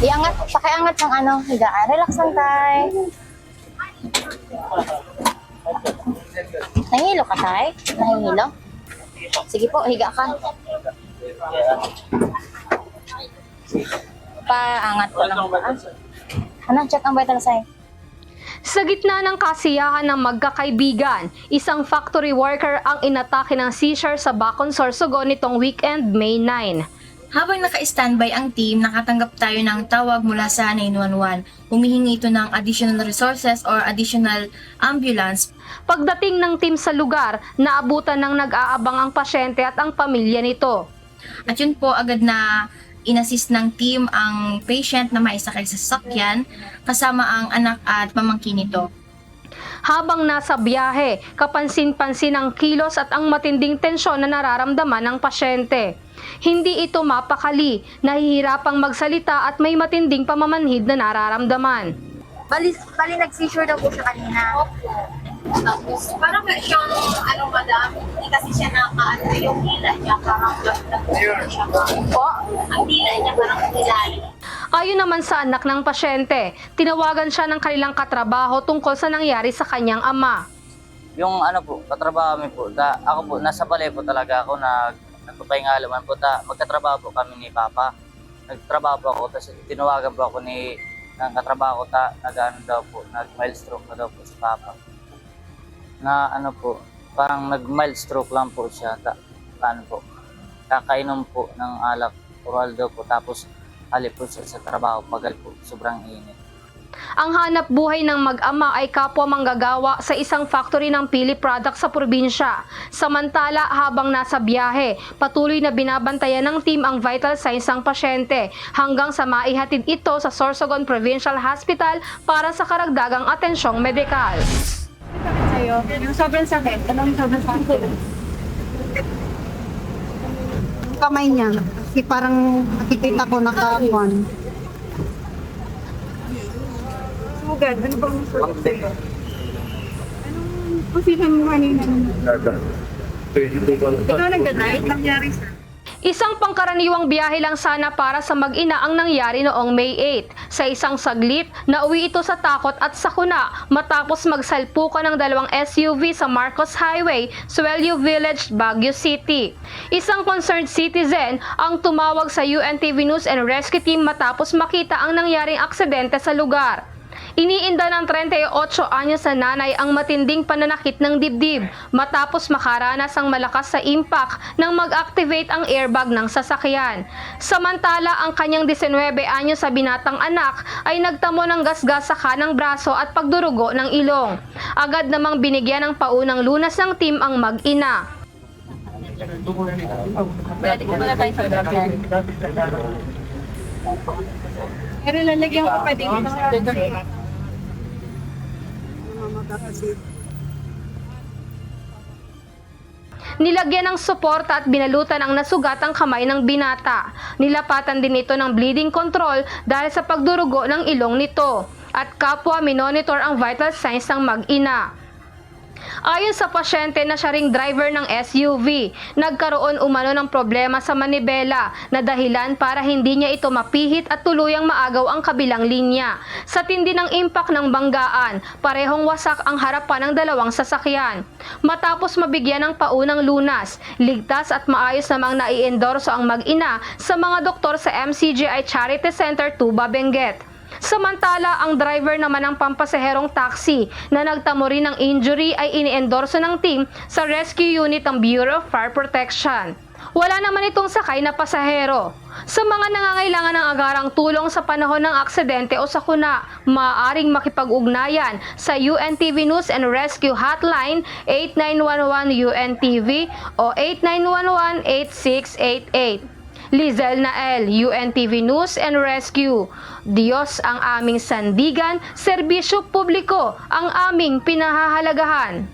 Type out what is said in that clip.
Iangat, pakiangat ng ano, higaan. Relax lang tay. Nahihilo ka tay? Nahihilo? Sige po, higa ka. Paangat ko lang ba? Ano, check ang vital sign. Sa gitna ng kasiyahan ng magkakaibigan, isang factory worker ang inatake ng seizure sa Bacon, Sorsogon nitong weekend, May 9. Habang naka-standby ang team, nakatanggap tayo ng tawag mula sa 911. Humihingi ito ng additional resources or additional ambulance. Pagdating ng team sa lugar, naabutan ng nag-aabang ang pasyente at ang pamilya nito. At yun po, agad na inassist ng team ang patient na maisakay sa sasakyan kasama ang anak at pamangkin nito. Habang nasa biyahe, kapansin-pansin ang kilos at ang matinding tensyon na nararamdaman ng pasyente. Hindi ito mapakali, nahihirapang magsalita at may matinding pamamanhid na nararamdaman. Bali nag-seizure daw po siya kanina. Tapos, parang siyang, madam, hindi kasi siya nakaano yung dila niya, parang siya po. Ang dila niya parang nilalim. Ayon naman sa anak ng pasyente, tinawagan siya ng kanilang katrabaho tungkol sa nangyari sa kanyang ama. Yung katrabaho kami po, ako po, nasa balay po talaga ako, nagpapahinga naman po, magkatrabaho po kami ni Papa. Nagtrabaho po ako, tapos tinawagan po ako ng katrabaho ko, nag-mild stroke na daw po si Papa. Na parang nag-mild stroke lang po siya, kakainom po ng alak, oral daw po, tapos halip po siya sa trabaho, pagal po, sobrang init. Ang hanap buhay ng mag-ama ay kapwa manggagawa sa isang factory ng pili product sa probinsya. Samantala, habang nasa biyahe, patuloy na binabantayan ng team ang vital signs ng pasyente hanggang sa maihatid ito sa Sorsogon Provincial Hospital para sa karagdagang atensyong medikal. Sa'yo, yung sobrang sakit. Anong sobrang sakit? Yung kamay niya. Kasi parang nakikita ko nakakuan. Sugad, ano bang sugat sa'yo? Anong position mo kanina? Ikaw nagda-diet? Nangyari sa... Isang pangkaraniwang biyahe lang sana para sa mag-ina ang nangyari noong May 8. Sa isang saglit, nauwi ito sa takot at sakuna matapos magsalpukan ng dalawang SUV sa Marcos Highway, Suelio Village, Baguio City. Isang concerned citizen ang tumawag sa UNTV News and Rescue Team matapos makita ang nangyaring aksidente sa lugar. Iniinda ng 38 anyos na nanay ang matinding pananakit ng dibdib matapos makaranas ang malakas sa impact nang mag-activate ang airbag ng sasakyan. Samantala, ang kanyang 19 anyos sa binatang anak ay nagtamo ng gasgas sa kanang braso at pagdurugo ng ilong. Agad namang binigyan ng paunang lunas ng team ang mag-ina. Pero lalagyan ko pa din ito. Nilagyan ng suporta at binalutan ang nasugatang kamay ng binata. Nilapatan din ito ng bleeding control dahil sa pagdurugo ng ilong nito. At kapwa minonitor ang vital signs ng mag-ina. Ayon sa pasyente na siya ring driver ng SUV, nagkaroon umano ng problema sa manibela na dahilan para hindi niya ito mapihit at tuluyang maagaw ang kabilang linya. Sa tindi ng impact ng banggaan, parehong wasak ang harapan ng dalawang sasakyan. Matapos mabigyan ng paunang lunas, ligtas at maayos namang nai-endorso ang mag-ina sa mga doktor sa MCGI Charity Center Tuba, Benguet. Samantala, ang driver naman ng pampasaherong taxi na nagtamo rin ng injury ay iniendorso ng team sa rescue unit ng Bureau of Fire Protection. Wala naman itong sakay na pasahero. Sa mga nangangailangan ng agarang tulong sa panahon ng aksidente o sakuna, maaaring makipag-ugnayan sa UNTV News and Rescue Hotline 8911 UNTV o 8911-8688. Lizel Nael, UNTV News and Rescue. Diyos ang aming sandigan, serbisyo publiko ang aming pinahahalagahan.